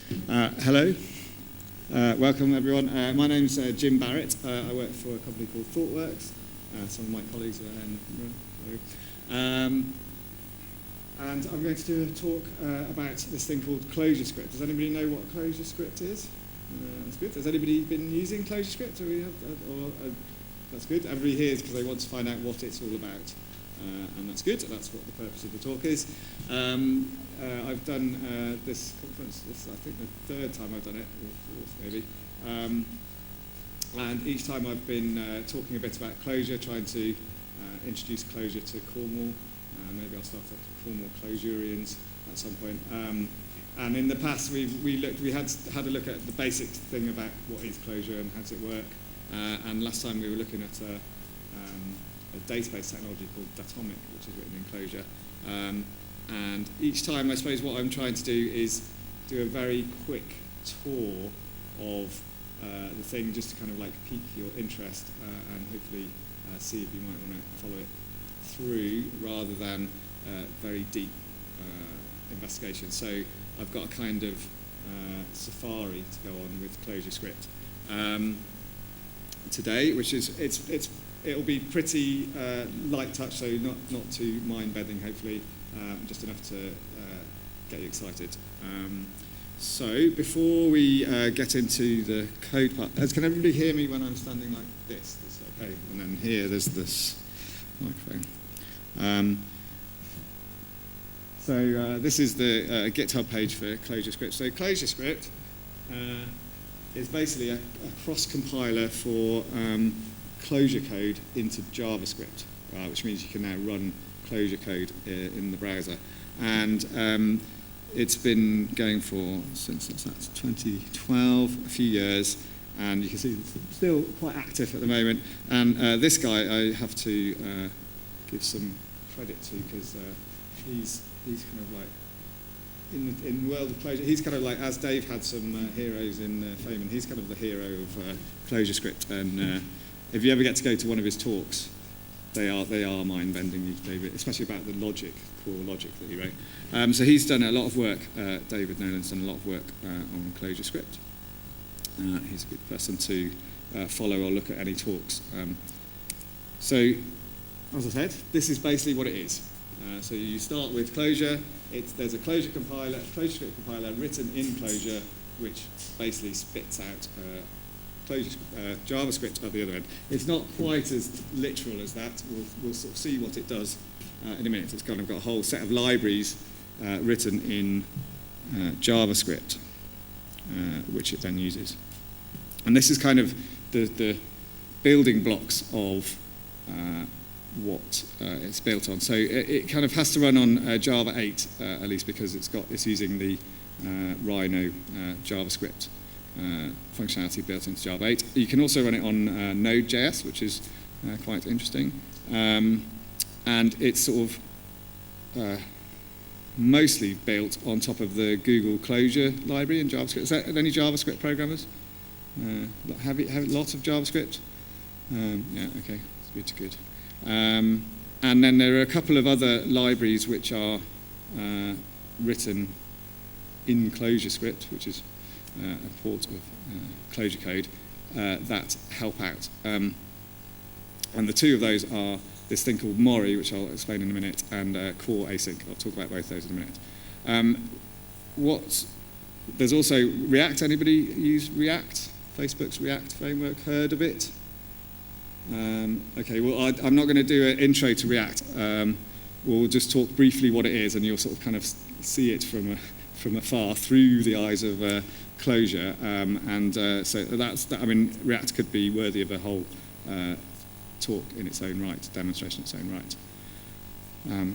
Hello. Welcome, everyone. My name's Jim Barritt. I work for a company called ThoughtWorks. Some of my colleagues are in the room. And I'm going to do a talk about this thing called Clojurescript. Does anybody know what Clojurescript is? That's good. Has anybody been using Clojurescript? That's good. Everybody here is because they want to find out what it's all about. And that's good. That's what the purpose of the talk is. I've done this conference, this is I think the third time I've done it, or fourth maybe. And each time I've been talking a bit about Clojure, trying to introduce Clojure to Cornwall. Maybe I'll start off with Cornwall Clojurians at some point. And in the past, we had a look at the basic thing about what is Clojure and how does it work. And last time we were looking at a database technology called Datomic, which is written in Clojure. And each time, I suppose, what I'm trying to do is do a very quick tour of the thing, just to kind of like pique your interest and hopefully see if you might want to follow it through rather than very deep investigation. So I've got a kind of safari to go on with Clojurescript today, which is it'll be pretty light touch, so not too mind-bending, hopefully, just enough to get you excited. So before we get into the code part, can everybody hear me when I'm standing like this? That's okay. And then here, there's this microphone. So this is the GitHub page for Clojurescript. So Clojurescript is basically a cross-compiler for Clojure code into JavaScript, which means you can now run Clojure code in the browser. And it's been going for since 2012, a few years, and you can see it's still quite active at the moment. And this guy I have to give some credit to, because he's kind of like, in the world of Clojure, he's kind of like, as Dave had some heroes in Feynman, he's kind of the hero of Clojurescript. And if you ever get to go to one of his talks, they are mind-bending, David, especially about the core logic that he wrote. So he's done a lot of work. David Nolan's done a lot of work on Clojurescript. He's a good person to follow or look at any talks. So, as I said, this is basically what it is. So you start with Clojure. There's a Clojure compiler, Clojurescript compiler written in Clojure, which basically spits out JavaScript at the other end. It's not quite as literal as that. We'll sort of see what it does in a minute. It's kind of got a whole set of libraries written in JavaScript, which it then uses. And this is kind of the building blocks of what it's built on. So it kind of has to run on Java 8, at least, because it's using the Rhino JavaScript functionality built into Java 8. You can also run it on Node.js, which is quite interesting. And it's sort of mostly built on top of the Google Clojure library in JavaScript. Is that any JavaScript programmers? Have lots of JavaScript? Yeah, okay, it's good. And then there are a couple of other libraries which are written in Clojurescript, which is a port of Clojure code that help out. And the two of those are this thing called Mori, which I'll explain in a minute, and core async. I'll talk about both those in a minute. There's also React. Anybody use React? Facebook's React framework, heard of it? Okay, well, I'm not going to do an intro to React. We'll just talk briefly what it is, and you'll sort of kind of see it from afar through the eyes of Clojure. So that's that. I mean, React could be worthy of a whole talk in its own right, demonstration in its own right.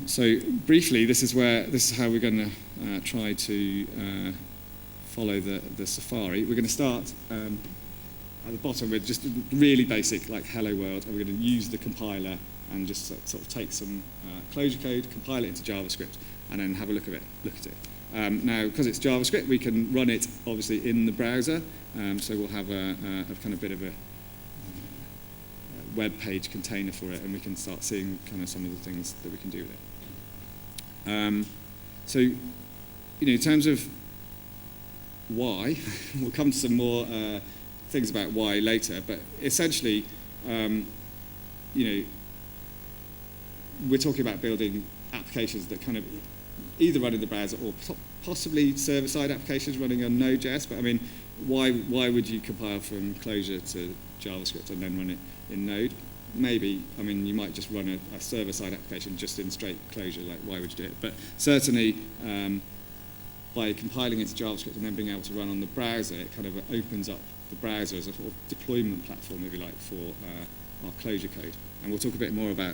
So briefly, this is how we're going to try to follow the Safari. We're going to start at the bottom with just really basic, like hello world, and we're going to use the compiler and just sort of take some Clojure code, compile it into JavaScript, and then have a look at it. Now, because it's JavaScript, we can run it obviously in the browser. So we'll have a kind of bit of a web page container for it, and we can start seeing kind of some of the things that we can do with it. So, in terms of why. We'll come to some more things about why later, but essentially, we're talking about building applications that kind of either run in the browser or possibly server-side applications running on Node.js. But I mean, why would you compile from Clojure to JavaScript and then run it in Node? Maybe, I mean, you might just run a server-side application just in straight Clojure, like why would you do it? But certainly, by compiling into JavaScript and then being able to run on the browser, it kind of opens up the browser as a sort of deployment platform, if you like, for our Clojure code. And we'll talk a bit more about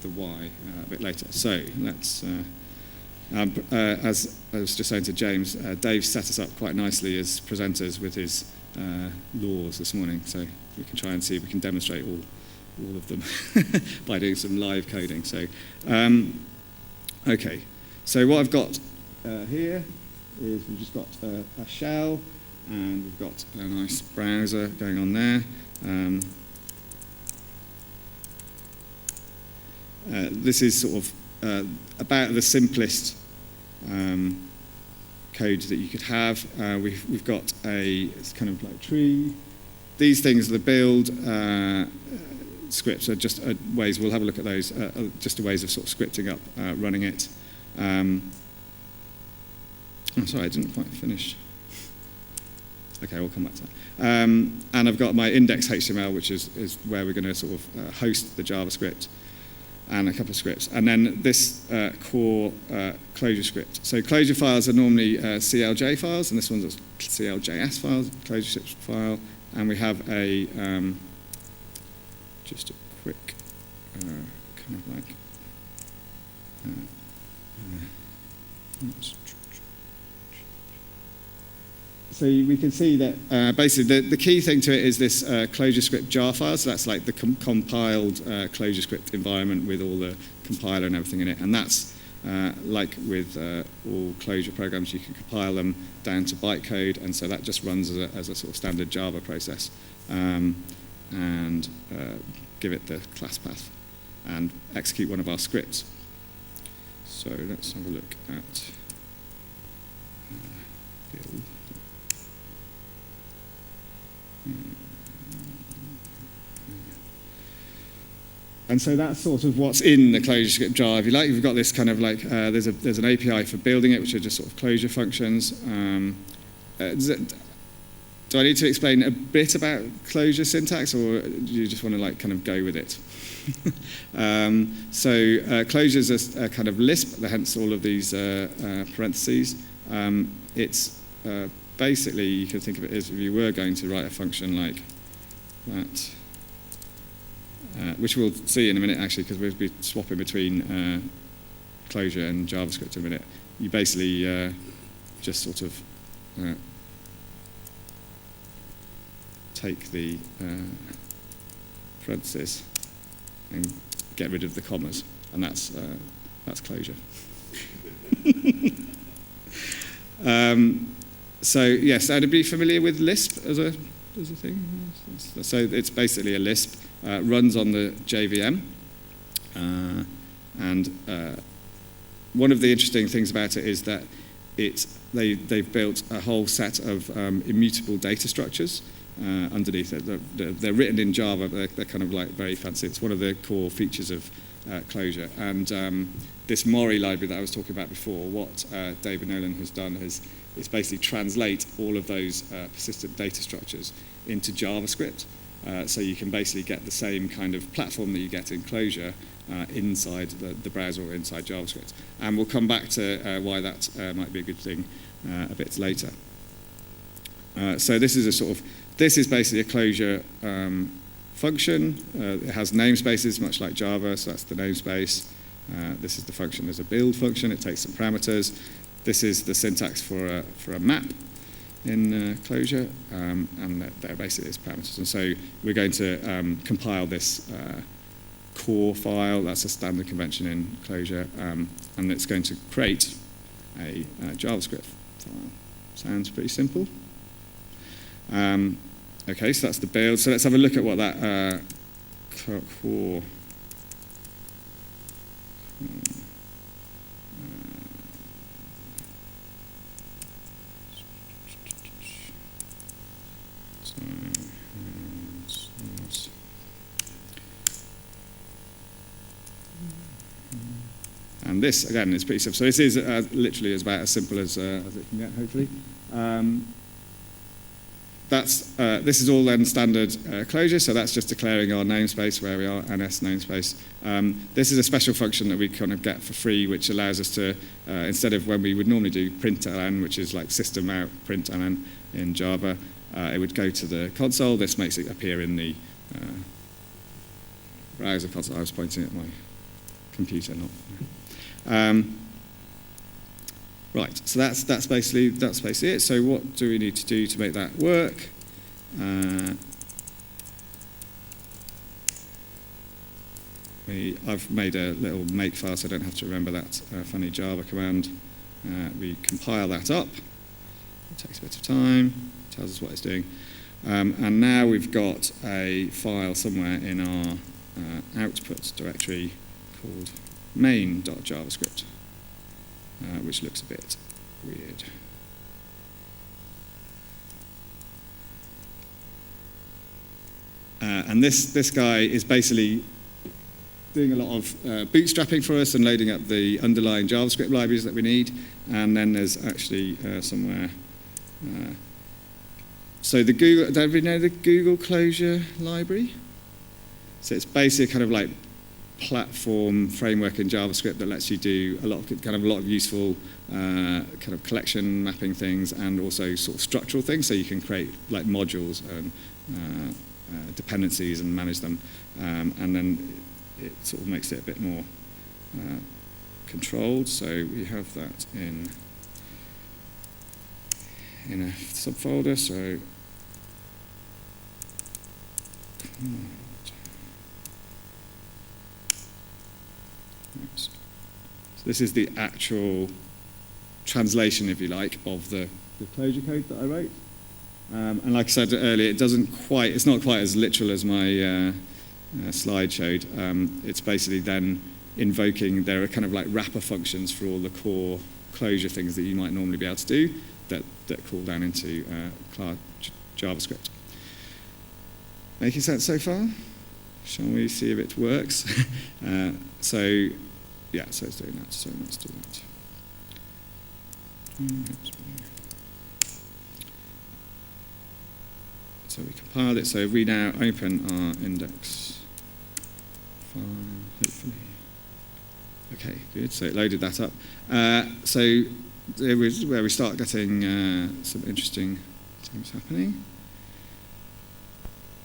the why a bit later. So let's, as I was just saying to James, Dave set us up quite nicely as presenters with his laws this morning. So we can try and see if we can demonstrate all of them by doing some live coding. So, okay. So what I've got here is we've just got a shell, and we've got a nice browser going on there. This is sort of about the simplest code that you could have. We've got it's kind of like tree. These things, the build scripts are just ways, we'll have a look at those, just ways of sort of scripting up, running it. Oh, sorry, I didn't quite finish. Okay, we'll come back to that. And I've got my index HTML, which is where we're going to sort of host the JavaScript, and a couple of scripts. And then this core Clojurescript. So Clojure files are normally CLJ files, and this one's a CLJS file, Clojurescript file. And we have a just a quick kind of like so we can see that basically the key thing to it is this Clojurescript jar file. So that's like the compiled Clojurescript environment with all the compiler and everything in it. And that's like with all Clojure programs, you can compile them down to bytecode, and so that just runs as a sort of standard Java process, and give it the class path and execute one of our scripts. So let's have a look at build. And so that's sort of what's in the Clojurescript jar. If you like, you've got this kind of like, there's an API for building it, which are just sort of Clojure functions. Do I need to explain a bit about Clojure syntax, or do you just want to like kind of go with it? So Clojure is a kind of Lisp, hence all of these parentheses. It's basically, you can think of it as if you were going to write a function like that, which we'll see in a minute actually, because we'll be swapping between Clojure and JavaScript in a minute. You basically just sort of take the parentheses and get rid of the commas, and that's Clojure. So yes, I'd be familiar with Lisp as a thing. So it's basically a Lisp, runs on the JVM, and one of the interesting things about it is that they've built a whole set of immutable data structures underneath it. They're written in Java, but they're kind of like very fancy. It's one of the core features of Clojure. And this Mori library that I was talking about before, what David Nolan has done is basically translate all of those persistent data structures into JavaScript. So you can basically get the same kind of platform that you get in Clojure inside the browser or inside JavaScript. And we'll come back to why that might be a good thing a bit later. So this is basically a Clojure function. It has namespaces, much like Java, so that's the namespace. This is the function. There's a build function. It takes some parameters. This is the syntax for a map in Clojure, and there basically is parameters. And so we're going to compile this core file. That's a standard convention in Clojure, and it's going to create a JavaScript file. Sounds pretty simple. Okay, so that's the build. So let's have a look at what that core And this, again, is pretty simple. So this is literally about as simple as it can get, hopefully. This is all then standard Clojure, so that's just declaring our namespace where we are, NS namespace. This is a special function that we kind of get for free, which allows us to, instead of when we would normally do println, which is like system out println in Java, it would go to the console. This makes it appear in the browser console. I was pointing at my computer, not. Right, so that's basically it. So what do we need to do to make that work? I've made a little make file, so I don't have to remember that funny Java command. We compile that up. It takes a bit of time. Tells us what it's doing. And now we've got a file somewhere in our output directory called main.javascript, which looks a bit weird. And this guy is basically doing a lot of bootstrapping for us and loading up the underlying JavaScript libraries that we need. And then there's actually somewhere. So the Google, do everybody know the Google Clojure library? So it's basically kind of like platform framework in JavaScript that lets you do a lot of useful kind of collection mapping things, and also sort of structural things. So you can create like modules and dependencies and manage them, and then it sort of makes it a bit more controlled. So we have that in a subfolder. So this is the actual translation, if you like, of the Clojure code that I wrote. And like I said earlier, it's not quite as literal as my slide showed. It's basically then invoking, there are kind of like wrapper functions for all the core Clojure things that you might normally be able to do that call down into JavaScript. Making sense so far? Shall we see if it works? So it's doing that. So let's do that. So we compiled it. So if we now open our index file, hopefully. Okay, good. So it loaded that up. So it was where we start getting some interesting things happening.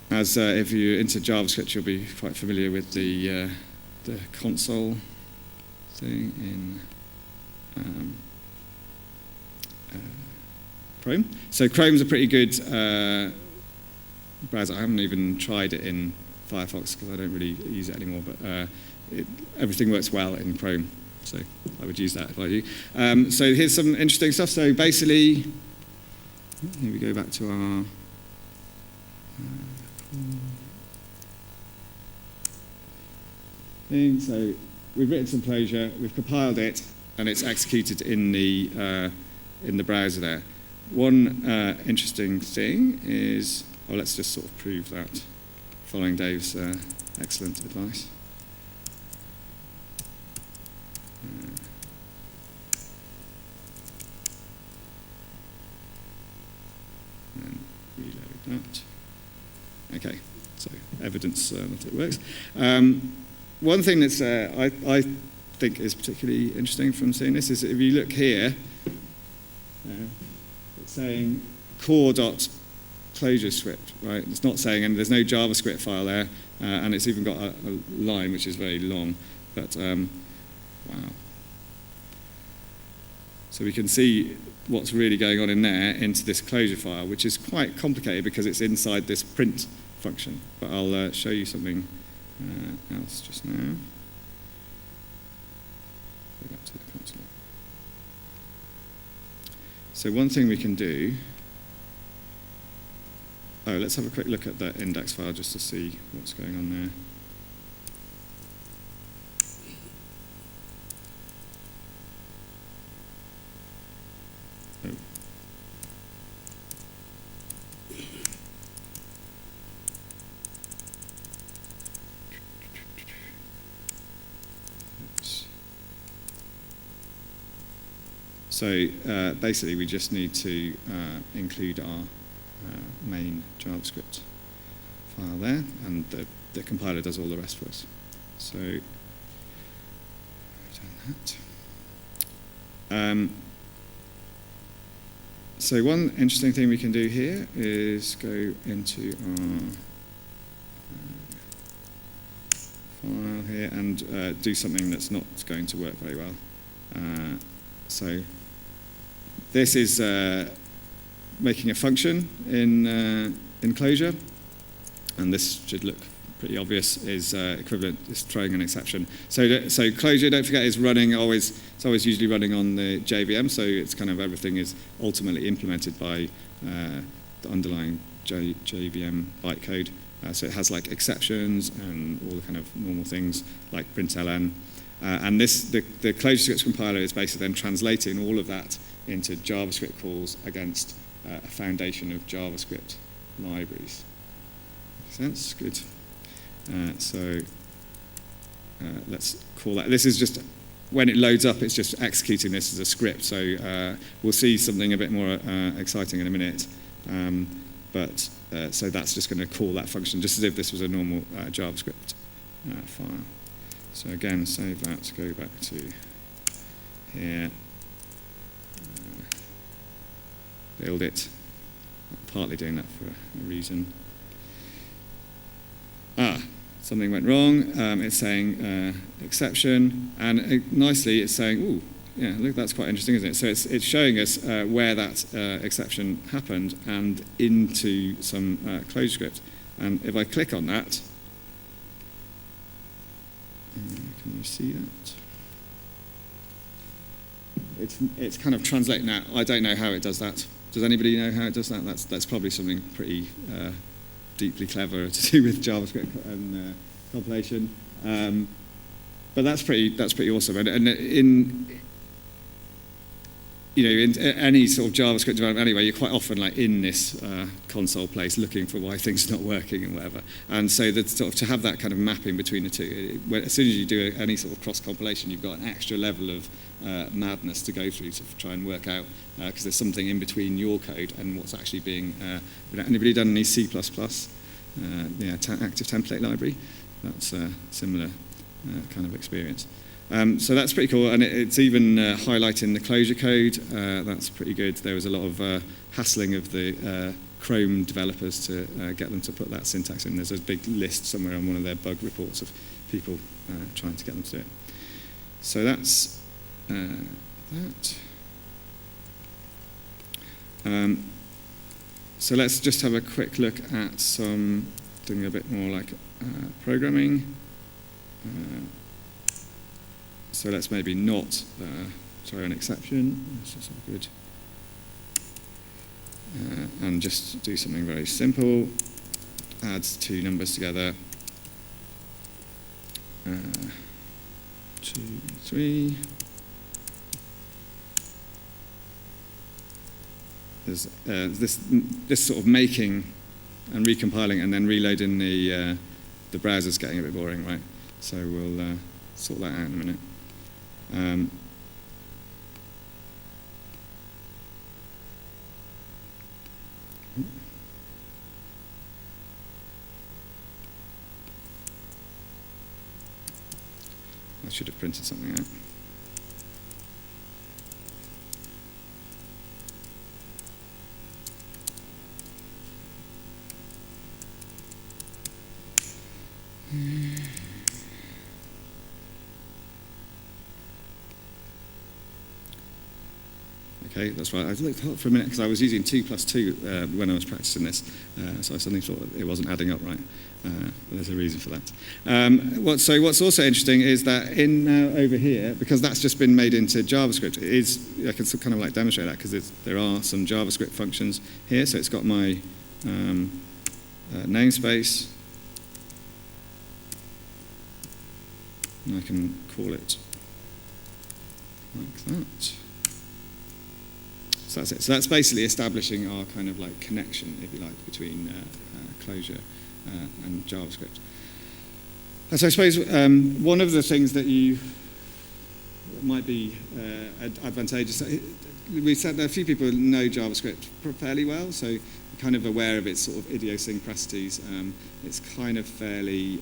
As if you're into JavaScript, you'll be quite familiar with the console thing in Chrome. So Chrome's a pretty good browser. I haven't even tried it in Firefox because I don't really use it anymore, but everything works well in Chrome. So I would use that if I do. So here's some interesting stuff. So basically, here we go back to our thing. So we've written some Clojure, we've compiled it, and it's executed in the browser there. One interesting thing is, well, let's just sort of prove that, following Dave's excellent advice. And reload that. Okay, so evidence that it works. One thing that's I think is particularly interesting from seeing this is if you look here, it's saying core.Clojurescript, right? It's not saying, and there's no JavaScript file there, and it's even got a line which is very long, but wow. So we can see what's really going on in there into this Clojure file, which is quite complicated because it's inside this print function. But I'll show you something else just now. Go back to the console. So one thing we can do, let's have a quick look at that index file just to see what's going on there. So basically, we just need to include our main JavaScript file there, and the compiler does all the rest for us. So we've done that. So one interesting thing we can do here is go into our file here and do something that's not going to work very well. So this is making a function in Clojure, and this should look pretty obvious. Is equivalent is throwing an exception. So Clojure, don't forget, is running always. It's always usually running on the JVM. So it's kind of everything is ultimately implemented by the underlying JVM bytecode. So it has like exceptions and all the kind of normal things like println. And the Clojurescript compiler is basically then translating all of that into JavaScript calls against a foundation of JavaScript libraries. Makes sense? Good. So let's call that. This is just, when it loads up, it's just executing this as a script. So we'll see something a bit more exciting in a minute. So that's just going to call that function, just as if this was a normal JavaScript file. So again, save that, go back to here, build it. I'm partly doing that for a reason. Something went wrong. It's saying exception, and nicely it's saying, ooh, yeah, look, that's quite interesting, isn't it? So it's showing us where that exception happened and into some Clojurescript. And if I click on that, can you see that? It's kind of translating that. I don't know how it does that. Does anybody know how it does that? That's probably something pretty deeply clever to do with JavaScript and compilation. But that's pretty awesome. And in any sort of JavaScript development anyway, you're quite often like in this console place looking for why things are not working and whatever. And so that sort of to have that kind of mapping between the two, as soon as you do any sort of cross compilation, you've got an extra level of madness to go through to try and work out, because there's something in between your code and what's actually being. Anybody done any C++? Active template library. That's a similar kind of experience. So that's pretty cool, and it's even highlighting the Clojure code. That's pretty good. There was a lot of hassling of the Chrome developers to get them to put that syntax in. There's a big list somewhere on one of their bug reports of people trying to get them to do it. So that's that. So let's just have a quick look at doing a bit more like programming. So let's maybe not throw an exception. This is all good. And just do something very simple. Add two numbers together. 2, 3. There's this sort of making and recompiling and then reloading the browser's getting a bit boring, right? So we'll sort that out in a minute. I should have printed something out. Okay, that's right. I looked up for a minute because I was using 2 + 2 when I was practicing this, so I suddenly thought it wasn't adding up right. There's a reason for that. So what's also interesting is that in now over here, because that's just been made into JavaScript, I can kind of like demonstrate that because there are some JavaScript functions here. So it's got my namespace, and I can call it like that. So that's it. So that's basically establishing our kind of like connection, if you like, between Clojure and JavaScript. And so I suppose one of the things that might be advantageous, we said that a few people know JavaScript fairly well, so you're kind of aware of its sort of idiosyncrasies. It's kind of fairly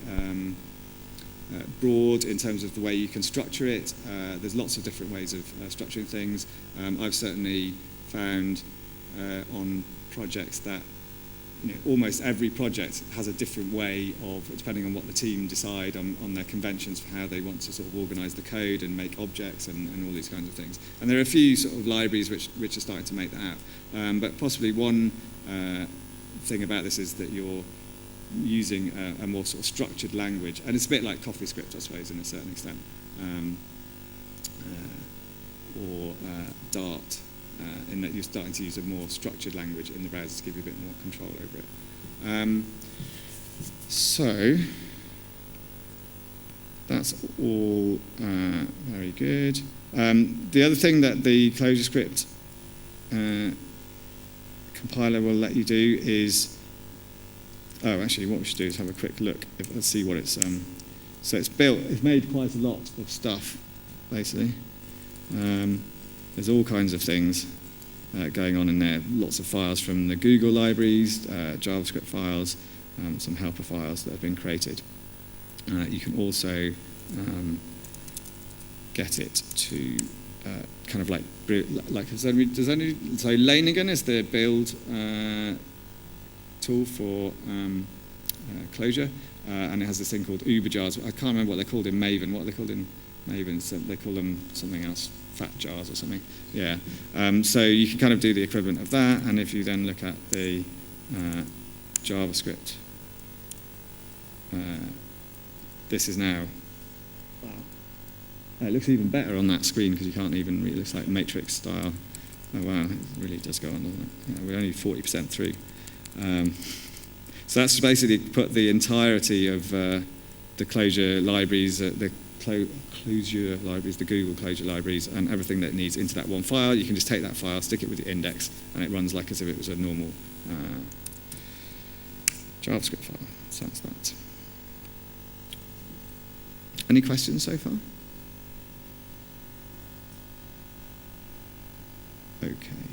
broad in terms of the way you can structure it. There's lots of different ways of structuring things. I've certainly found on projects that almost every project has a different way of, depending on what the team decide on their conventions for how they want to sort of organise the code and make objects and all these kinds of things. And there are a few sort of libraries which are starting to make that out. But possibly one thing about this is that you're using a more sort of structured language, and it's a bit like CoffeeScript, I suppose, in a certain extent, or Dart. In that you're starting to use a more structured language in the browser to give you a bit more control over it. So that's all very good. The other thing that the Clojurescript compiler will let you do is, actually what we should do is have a quick look. Let's see what it's, so it's made quite a lot of stuff, basically. There's all kinds of things going on in there. Lots of files from the Google libraries, JavaScript files, some helper files that have been created. You can also get it to kind of like so Lanigan is the build tool for Clojure, and it has this thing called uberjars. I can't remember what they're called in Maven. What are they called in Maven? So they call them something else. Fat jars or something, yeah. So you can kind of do the equivalent of that, and if you then look at the JavaScript, this is now, wow. It looks even better on that screen because you can't even read. It looks like Matrix style. Oh wow, it really does go on, doesn't it? Yeah, we're only 40% through. So that's basically put the entirety of the Clojure libraries, the Clojure libraries, the Google Clojure libraries, and everything that it needs into that one file. You can just take that file, stick it with the index, and it runs like as if it was a normal JavaScript file. So that's that. Any questions so far? Okay.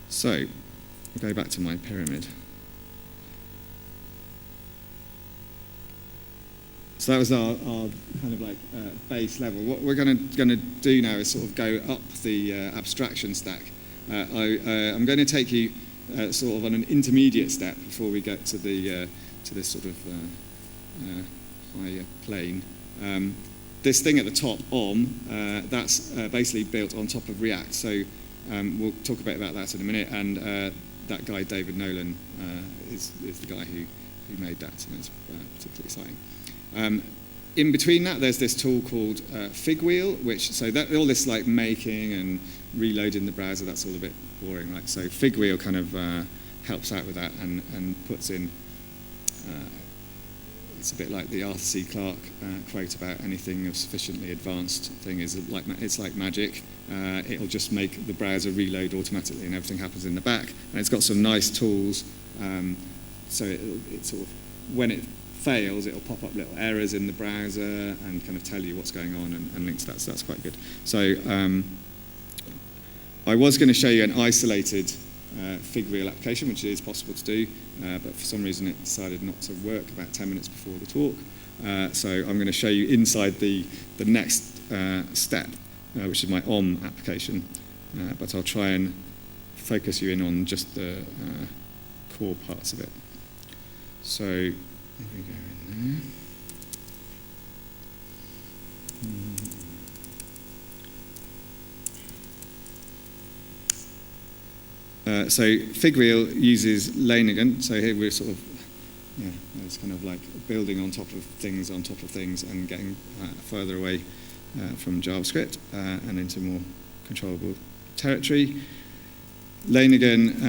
So, I'll go back to my pyramid. So that was our kind of like base level. What we're going to do now is sort of go up the abstraction stack. I'm going to take you sort of on an intermediate step before we get to the to this sort of higher plane. This thing at the top, that's basically built on top of React. So we'll talk a bit about that in a minute. And that guy David Nolan is the guy who made that, and it's particularly exciting. In between that, there's this tool called Figwheel, all this like making and reloading the browser, that's all a bit boring, right? So Figwheel kind of helps out with that and puts in, it's a bit like the Arthur C. Clarke quote about anything of sufficiently advanced thing it's like magic. It'll just make the browser reload automatically and everything happens in the back. And it's got some nice tools, so it sort of, when it fails, it'll pop up little errors in the browser and kind of tell you what's going on and links that, so that's quite good. So I was going to show you an isolated Figwheel application, which is possible to do, but for some reason it decided not to work about 10 minutes before the talk. So I'm going to show you inside the next step, which is my application, but I'll try and focus you in on just the core parts of it. So here we go in there. So Figwheel uses Lanigan. So here we're sort of, it's kind of like building on top of things and getting further away from JavaScript and into more controllable territory. Lanigan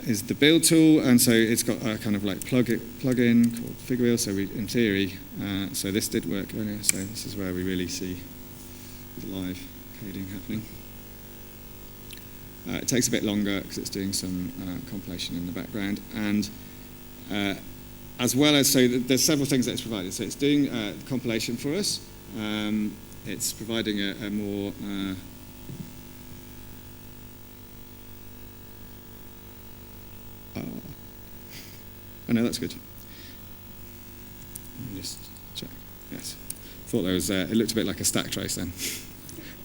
is the build tool, and so it's got a kind of like plugin called Figwheel. So in theory, so this did work earlier. So this is where we really see the live coding happening. It takes a bit longer because it's doing some compilation in the background, and as well as, so there's several things that it's provided. So it's doing compilation for us. It's providing a more Oh no, that's good. Let me just check. Yes. Thought there was, it looked a bit like a stack trace then,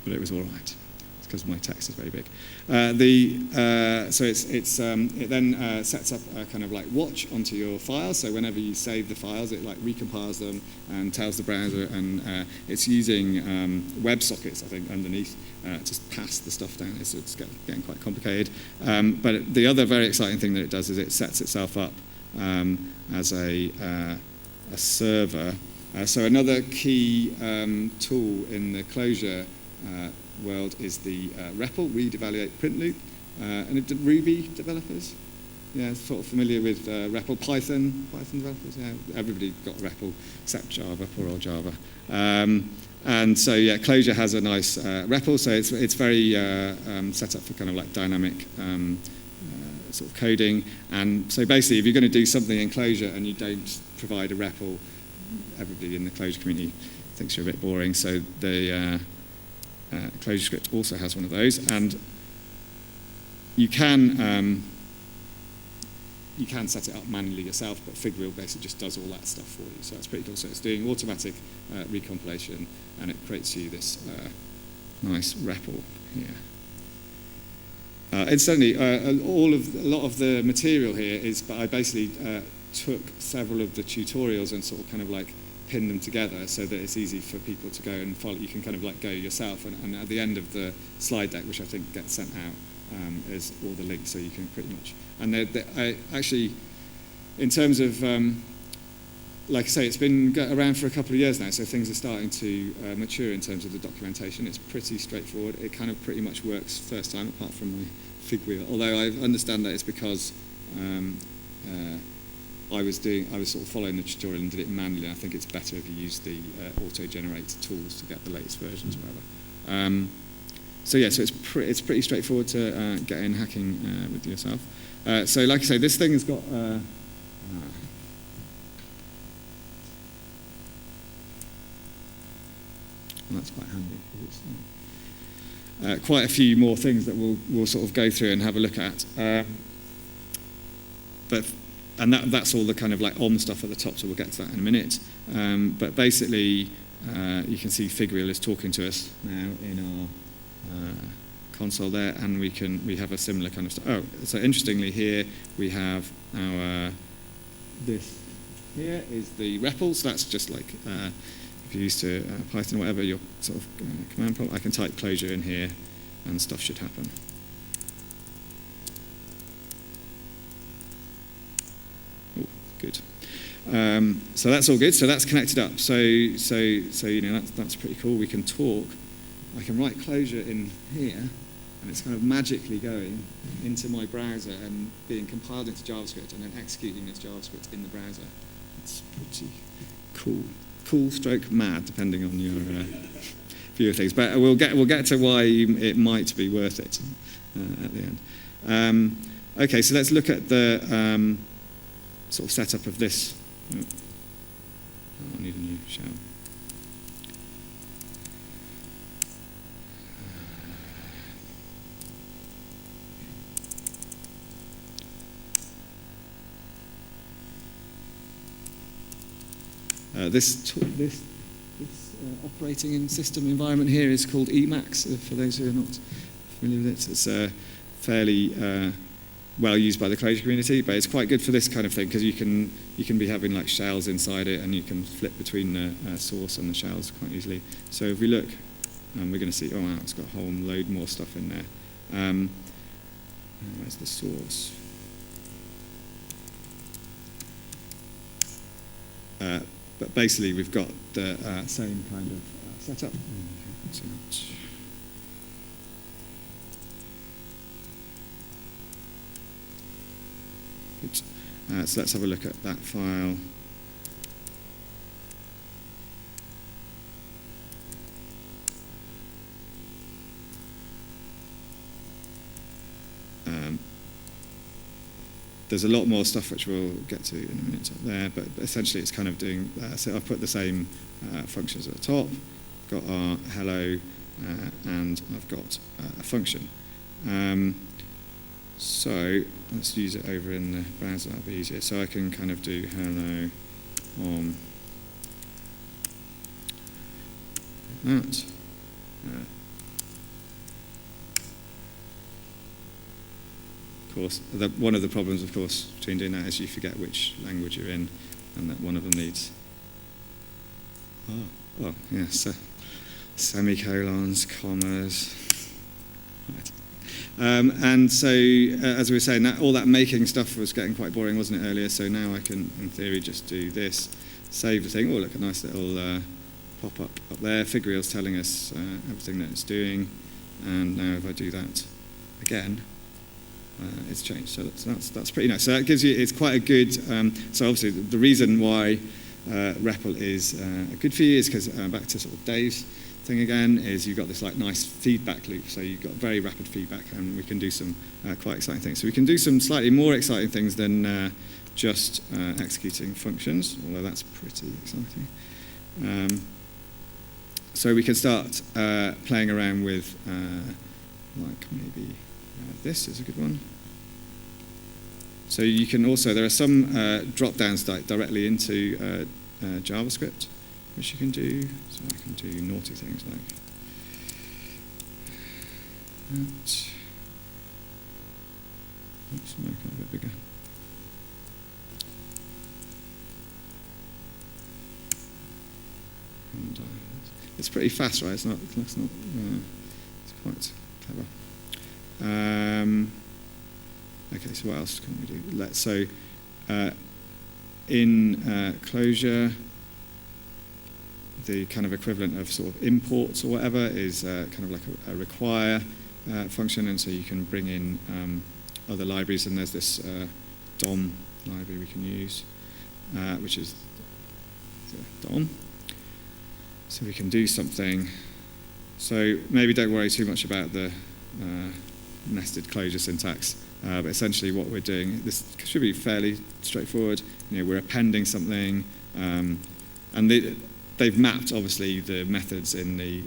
but it was all right. It's because my text is very big. So it then sets up a kind of like watch onto your file. So whenever you save the files, it like recompiles them and tells the browser, and it's using WebSockets, I think, underneath to pass the stuff down. So it's getting quite complicated. But the other very exciting thing that it does is it sets itself up as a server. So another key tool in the Clojure world is the REPL, read, evaluate, print loop. And Ruby developers, yeah, sort of familiar with REPL. Python developers, yeah, everybody got REPL except Java, poor old Java. And so yeah, Clojure has a nice REPL, so it's very set up for kind of like dynamic sort of coding. And so basically, if you're going to do something in Clojure and you don't provide a REPL, everybody in the Clojure community thinks you're a bit boring. So the Clojurescript also has one of those, and you can set it up manually yourself, but Figwheel basically just does all that stuff for you. So that's pretty cool. So it's doing automatic recompilation, and it creates you this nice REPL here. Incidentally, a lot of the material here is, but I basically took several of the tutorials and sort of kind of like pin them together so that it's easy for people to go and follow. You can kind of like go yourself, and at the end of the slide deck, which I think gets sent out, is all the links, so you can pretty much. And I actually, in terms of, like I say, it's been around for a couple of years now, so things are starting to mature in terms of the documentation. It's pretty straightforward. It kind of pretty much works first time, apart from my Figwheel. Although I understand that it's because I was sort of following the tutorial and did it manually. I think it's better if you use the auto-generate tools to get the latest versions or whatever. So yeah, so it's pretty straightforward to get in hacking with yourself. So like I say, this thing has got well, that's quite handy. Quite a few more things that we'll sort of go through and have a look at. And that's all the kind of like OM stuff at the top, so we'll get to that in a minute. But basically, you can see Figwheel is talking to us now in our console there, and we have a similar kind of stuff. Oh, so interestingly here we have our this here is the REPL. So that's just like if you're used to Python or whatever, your sort of command prompt. I can type Clojure in here, and stuff should happen. Oh, good. So that's all good. So that's connected up. So you know that's pretty cool. We can talk. I can write Clojure in here, and it's kind of magically going into my browser and being compiled into JavaScript and then executing as JavaScript in the browser. It's pretty cool. Cool stroke mad, depending on your view of things. But we'll get to why it might be worth it at the end. Okay, so let's look at the sort of setup of this. Oh, I need a new shell. This operating system environment here is called Emacs, for those who are not familiar with it. It's fairly well used by the Clojure community, but it's quite good for this kind of thing because you can be having like shells inside it, and you can flip between the source and the shells quite easily. So if we look, we're going to see, oh wow, it's got a whole load more stuff in there. Where's the source? But basically, we've got the same kind of setup. Good. So let's have a look at that file. There's a lot more stuff which we'll get to in a minute up there, but essentially it's kind of doing, so I've put the same functions at the top, got our hello, and I've got a function. So let's use it over in the browser, that'll be easier. So I can kind of do hello that. Of course, one of the problems, of course, between doing that is you forget which language you're in, and that one of them needs. Oh, yeah, so semicolons, commas. Right. And so, as we were saying, all that making stuff was getting quite boring, wasn't it, earlier? So now I can, in theory, just do this, save the thing. Oh, look, a nice little pop-up up there. Figureel's telling us everything that it's doing. And now if I do that again, it's changed. So that's pretty nice. So that gives you, it's quite a good, so obviously the reason why REPL is good for you is because, back to sort of Dave's thing again, is you've got this like nice feedback loop. So you've got very rapid feedback, and we can do some quite exciting things. So we can do some slightly more exciting things than just executing functions, although that's pretty exciting. So we can start playing around with, like maybe this is a good one. So you can also, there are some drop-downs directly into JavaScript, which you can do. So I can do naughty things like that. Oops, make it a bit bigger. And it's pretty fast, right? It's quite clever. Okay, so what else can we do? In Clojure, the kind of equivalent of sort of imports or whatever is kind of like a require function, and so you can bring in other libraries, and there's this DOM library we can use, which is the DOM. So we can do something. So maybe don't worry too much about the nested Clojure syntax, but essentially what we're doing, this should be fairly straightforward. We're appending something, and they've mapped obviously the methods in the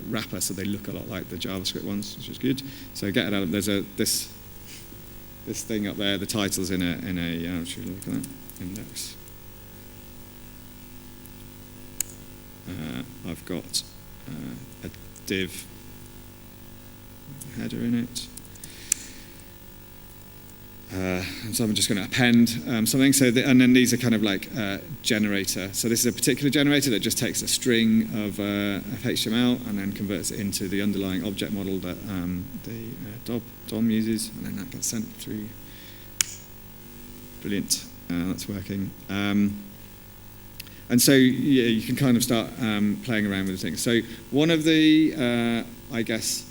wrapper, so they look a lot like the JavaScript ones, which is good. So get it out. There's this thing up there. The title's in a should we look at that index. I've got a div header in it. And so I'm just going to append something. So and then these are kind of like generator. So this is a particular generator that just takes a string of HTML and then converts it into the underlying object model that the DOM uses, and then that gets sent through. Brilliant. That's working. And so yeah, you can kind of start playing around with the things. So one of the, I guess,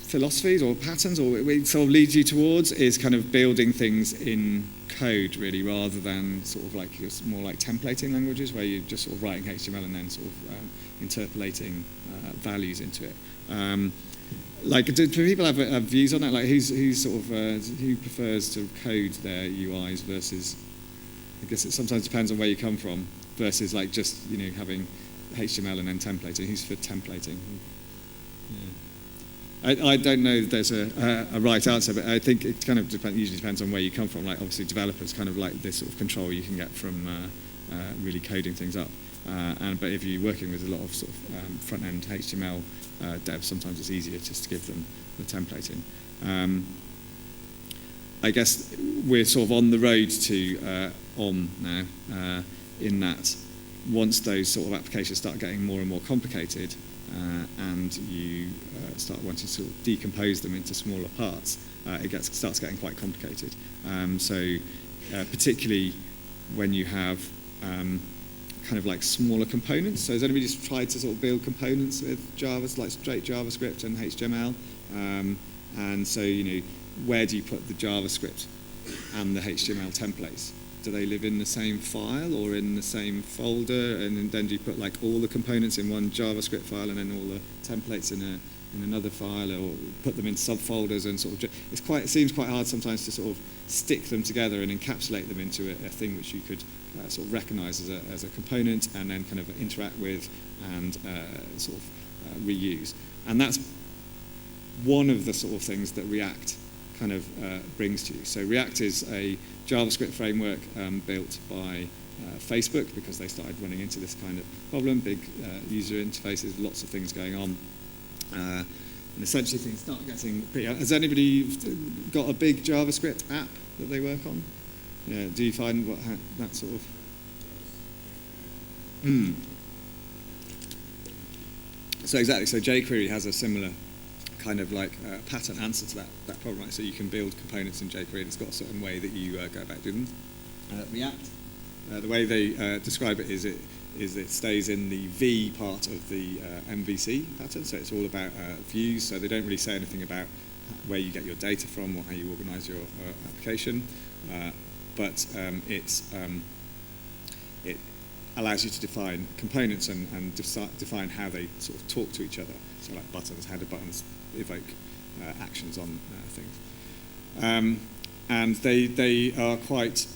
philosophies or patterns, or it sort of leads you towards, is kind of building things in code, really, rather than sort of like more like templating languages, where you're just sort of writing HTML and then sort of interpolating values into it. Like, do people have views on that? Like, who prefers to code their UIs versus? I guess it sometimes depends on where you come from. Versus like just having HTML and then templating. Who's for templating? Yeah. I don't know if there's a right answer, but I think it kind of usually depends on where you come from. Like obviously developers kind of like this sort of control you can get from really coding things up. But if you're working with a lot of sort of front-end HTML devs, sometimes it's easier just to give them the templating. I guess we're sort of on the road to OM now, in that once those sort of applications start getting more and more complicated, and you start wanting to sort of decompose them into smaller parts, it starts getting quite complicated. So particularly when you have kind of like smaller components. So has anybody just tried to sort of build components with Java, like straight JavaScript and HTML? And so, where do you put the JavaScript and the HTML templates? Do they live in the same file or in the same folder? And then do you put like all the components in one JavaScript file and then all the templates in another file, or put them in subfolders and sort of? It seems quite hard sometimes to sort of stick them together and encapsulate them into a thing which you could sort of recognize as a component and then kind of interact with and sort of reuse. And that's one of the sort of things that React kind of brings to you. So React is a JavaScript framework built by Facebook, because they started running into this kind of problem, big user interfaces, lots of things going on. And essentially things start getting pretty... Has anybody got a big JavaScript app that they work on? Yeah, do you find that sort of... So exactly, so jQuery has a similar kind of like pattern answer to that problem, right? So you can build components in jQuery, and it's got a certain way that you go about doing them. React, the way they describe it is it stays in the V part of the MVC pattern, so it's all about views, so they don't really say anything about where you get your data from or how you organize your application, but it allows you to define components and define how they sort of talk to each other. So like buttons, how do buttons evoke actions on things. And they are quite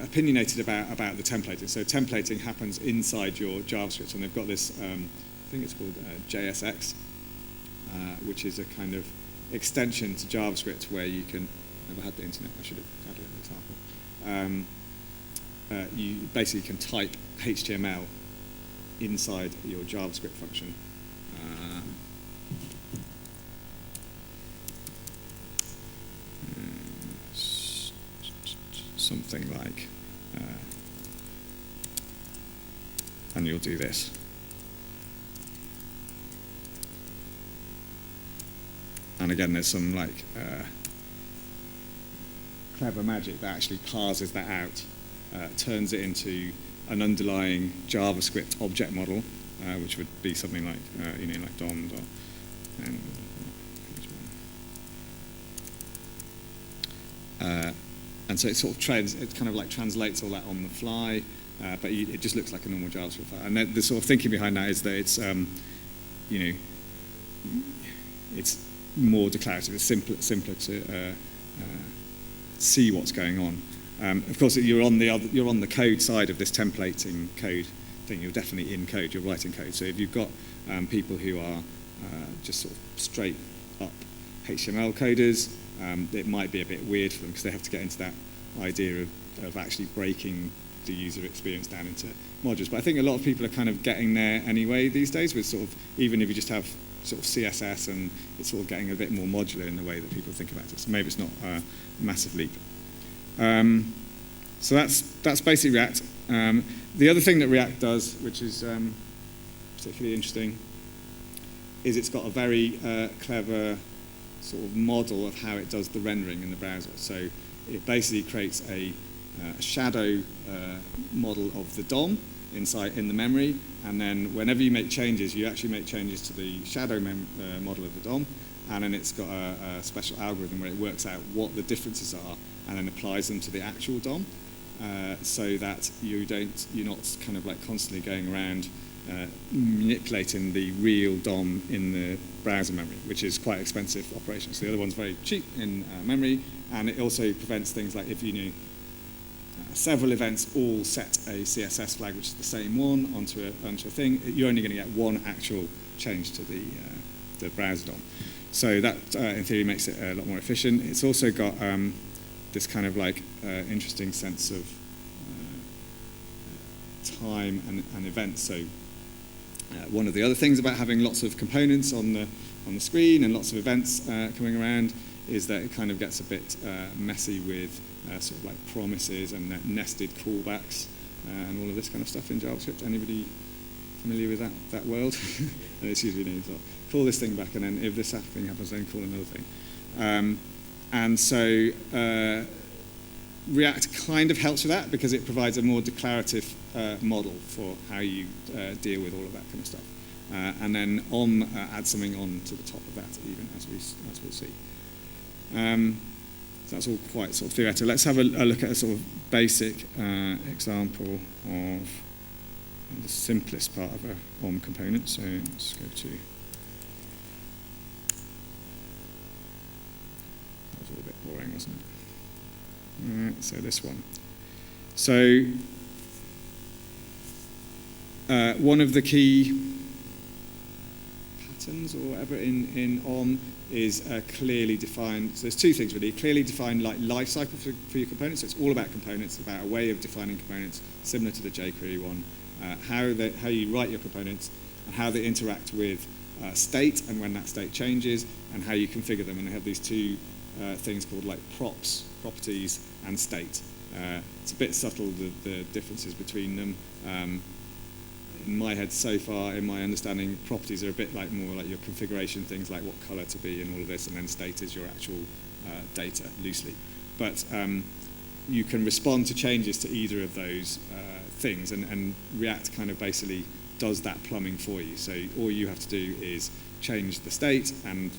opinionated about the templating. So templating happens inside your JavaScript, and they've got this, I think it's called JSX, which is a kind of extension to JavaScript where you can, if I had the internet, I should have had an example. You basically can type HTML inside your JavaScript function. Something like, and you'll do this. And again, there's some like clever magic that actually parses that out. Turns it into an underlying JavaScript object model, which would be something like, like DOM, and so it sort of it kind of like translates all that on the fly, but it just looks like a normal JavaScript file. And the sort of thinking behind that is that it's, it's more declarative. It's simpler to see what's going on. Of course, you're on the code side of this templating code thing. You're definitely in code. You're writing code. So if you've got people who are just sort of straight up HTML coders, it might be a bit weird for them because they have to get into that idea of actually breaking the user experience down into modules. But I think a lot of people are kind of getting there anyway these days with sort of, even if you just have sort of CSS, and it's sort of getting a bit more modular in the way that people think about it. So maybe it's not a massive leap. So that's basically React. The other thing that React does, which is particularly interesting, is it's got a very clever sort of model of how it does the rendering in the browser. So it basically creates a shadow model of the DOM in the memory, and then whenever you make changes, you actually make changes to the shadow model of the DOM, and then it's got a special algorithm where it works out what the differences are and then applies them to the actual DOM, so that you're not kind of like constantly going around manipulating the real DOM in the browser memory, which is quite expensive operation. So the other one's very cheap in memory, and it also prevents things like if several events all set a CSS flag, which is the same one, onto a thing, you're only going to get one actual change to the browser DOM. So that, in theory, makes it a lot more efficient. It's also got this kind of like interesting sense of time and events. So one of the other things about having lots of components on the screen and lots of events coming around is that it kind of gets a bit messy with sort of like promises and nested callbacks and all of this kind of stuff in JavaScript. Anybody familiar with that world? And it's usually call this thing back, and then if this thing happens, then call another thing. And so React kind of helps with that because it provides a more declarative model for how you deal with all of that kind of stuff. And then adds something on to the top of that, even as we'll see. So that's all quite sort of theoretical. Let's have a look at a sort of basic example of the simplest part of a OM component. So let's go to. That was all a bit boring, wasn't it? So this one. So one of the key items or whatever in ON is clearly defined. So there's two things really: clearly defined like life cycle for your components. So it's all about components, about a way of defining components, similar to the jQuery one. How you write your components and how they interact with state and when that state changes, and how you configure them. And they have these two things called like properties, and state. It's a bit subtle, the differences between them. In my head so far, in my understanding, properties are a bit like more like your configuration things, like what color to be and all of this, and then state is your actual data, loosely. But you can respond to changes to either of those things, and React kind of basically does that plumbing for you. So all you have to do is change the state, and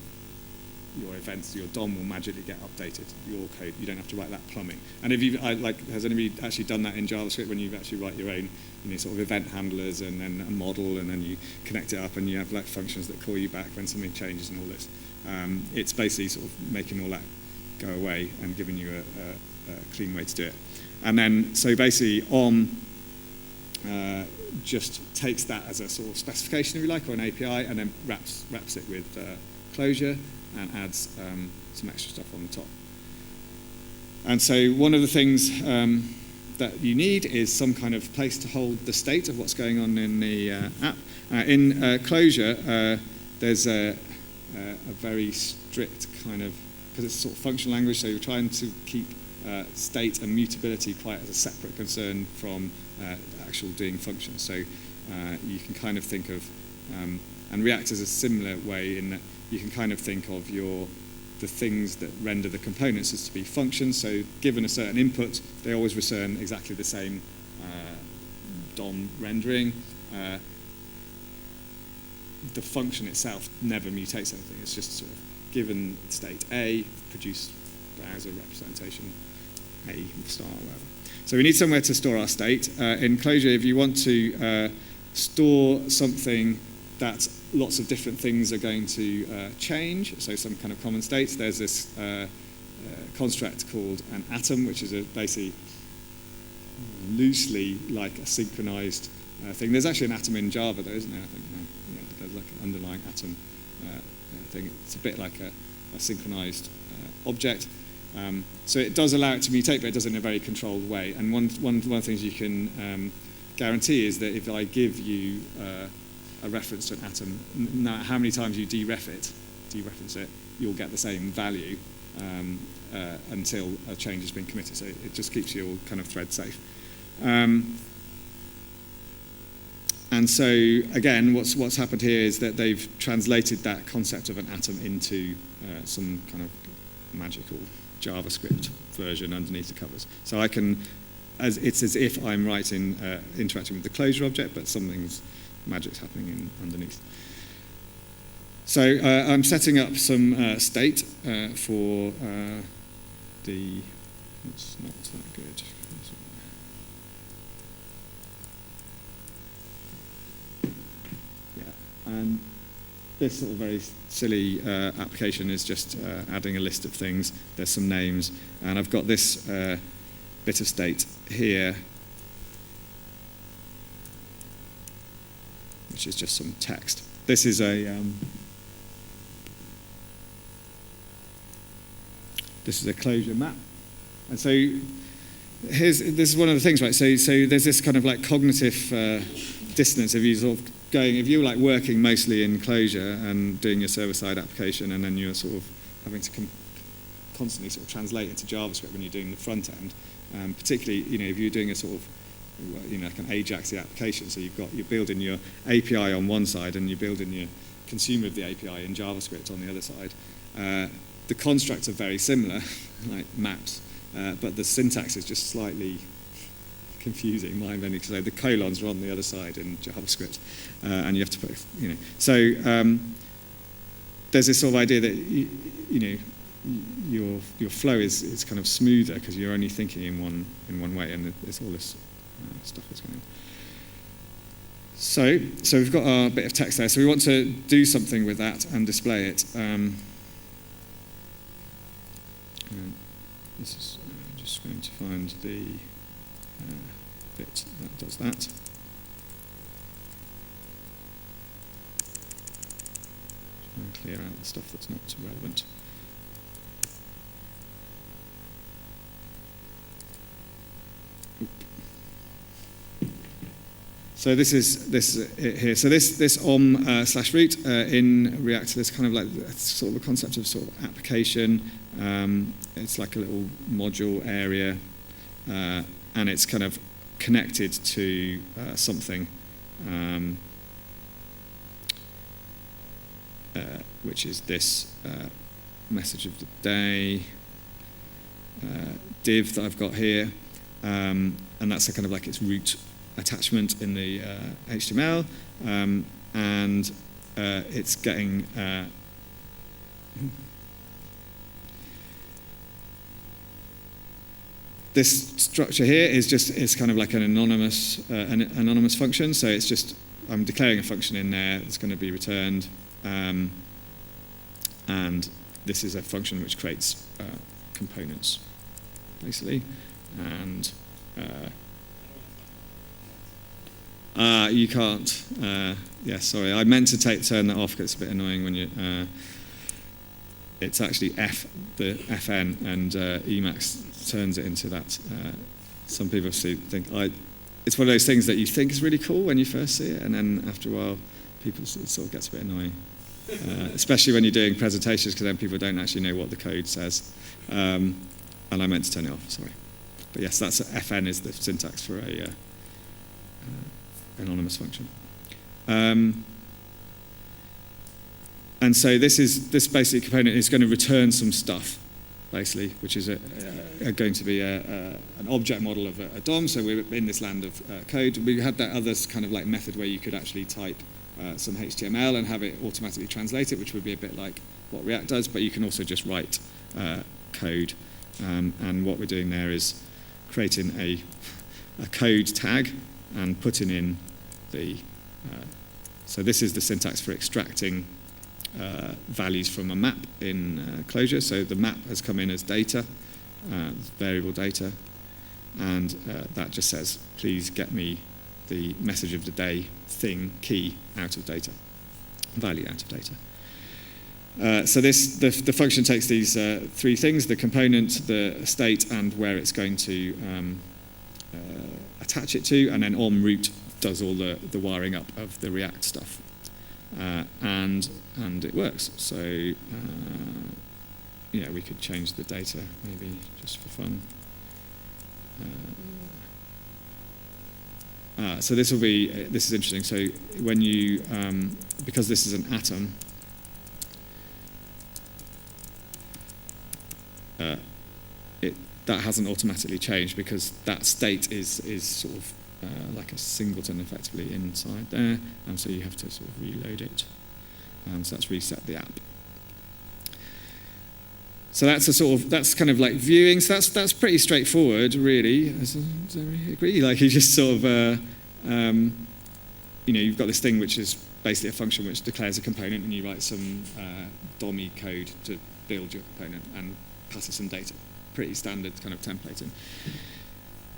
your events, your DOM will magically get updated. Your code, you don't have to write that plumbing. And if you has anybody actually done that in JavaScript when you actually write your own, sort of event handlers and then a model, and then you connect it up, and you have like functions that call you back when something changes and all this. It's basically sort of making all that go away and giving you a clean way to do it. And then so basically just takes that as a sort of specification, if you like, or an API, and then wraps it with Clojure and adds some extra stuff on the top. And so one of the things that you need is some kind of place to hold the state of what's going on in the app. In Clojure, there's a very strict kind of, because it's a sort of functional language, so you're trying to keep state and mutability quite as a separate concern from actual doing functions. So you can kind of think of, and React is a similar way in that you can kind of think of the things that render the components as to be functions. So given a certain input, they always return exactly the same DOM rendering. The function itself never mutates anything. It's just sort of given state A, produce browser representation A star or whatever. So we need somewhere to store our state. In Clojure, if you want to store something that lots of different things are going to change, so some kind of common states, there's this construct called an atom, which is basically loosely like a synchronized thing. There's actually an atom in Java, though, isn't there? I think there's like an underlying atom thing. It's a bit like a synchronized object. So it does allow it to mutate, but it does it in a very controlled way. And one of the things you can guarantee is that if I give you a reference to an atom, no matter how many times you dereference it, you'll get the same value until a change has been committed. So it just keeps you all kind of thread safe. And so again, what's happened here is that they've translated that concept of an atom into some kind of magical JavaScript version underneath the covers. So I can, it's as if I'm writing, interacting with the Clojure object, but something's magic's happening underneath. So I'm setting up some state for the. It's not that good. And this sort of very silly application is just adding a list of things. There's some names, and I've got this bit of state here, which is just some text. This is a Clojure map, and so this is one of the things, right? So there's this kind of like cognitive dissonance if you sort of if you're like working mostly in Clojure and doing your server-side application, and then you're sort of having to constantly sort of translate into JavaScript when you're doing the front end, particularly if you're doing a sort of like an Ajaxy application, so you're building your API on one side and you're building your consumer of the API in JavaScript on the other side. The constructs are very similar, like maps, but the syntax is just slightly confusing, mind-bending, because the colons are on the other side in JavaScript, and you have to put, So there's this sort of idea that your flow is kind of smoother because you're only thinking in one way, and there's all this stuff that's going on. So we've got our bit of text there. So we want to do something with that and display it. This is just going to find the bit that does that. clear out the stuff that's not relevant. So this is it here. So this om/root in React, there's kind of like sort of a concept of sort of application. It's like a little module area, and it's kind of connected to something, which is this message of the day div that I've got here, and that's a kind of like its root attachment in the HTML, and it's getting this structure here is kind of like an anonymous function. So it's just I'm declaring a function in there that's going to be returned, and this is a function which creates components, basically, and you can't. Yeah, sorry. I meant to turn that off because it's a bit annoying when you. It's actually the FN, and Emacs turns it into that. Some people think it's one of those things that you think is really cool when you first see it, and then after a while, it sort of gets a bit annoying. Especially when you're doing presentations, because then people don't actually know what the code says. And I meant to turn it off. Sorry. But yes, that's FN is the syntax for a anonymous function. And so this basic component is going to return some stuff, basically, which is going to be an object model of a DOM. So we're in this land of code. We had that other kind of like method where you could actually type some HTML and have it automatically translate it, which would be a bit like what React does. But you can also just write code. And what we're doing there is creating a code tag and putting in the. So this is the syntax for extracting values from a map in Clojure. So the map has come in as data, variable data, and that just says, please get me the message of the day thing key out of data, value out of data. So the function takes these three things: the component, the state, and where it's going to attach it to, and then om_root does all the wiring up of the React stuff. And it works. So yeah, we could change the data maybe just for fun. So this is interesting. So when you because this is an atom, that hasn't automatically changed because that state is sort of like a singleton effectively inside there, and so you have to sort of reload it. So that's reset the app. So that's kind of like viewing. So that's pretty straightforward, really. Does everybody agree? Like you just sort of you've got this thing which is basically a function which declares a component, and you write some DOM-y code to build your component and pass it some data. Pretty standard kind of templating.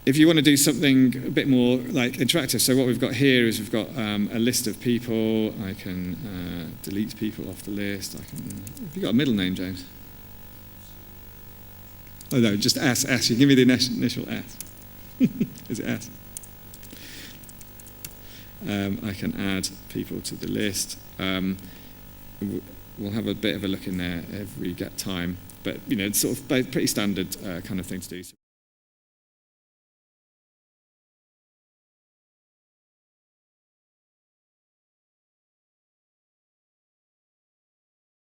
If you want to do something a bit more like interactive, so what we've got here is we've got a list of people. I can delete people off the list. Have you got a middle name, James? Oh no, just S. You give me the initial S. Is it S? I can add people to the list. We'll have a bit of a look in there if we get time. But it's sort of pretty standard kind of thing to do.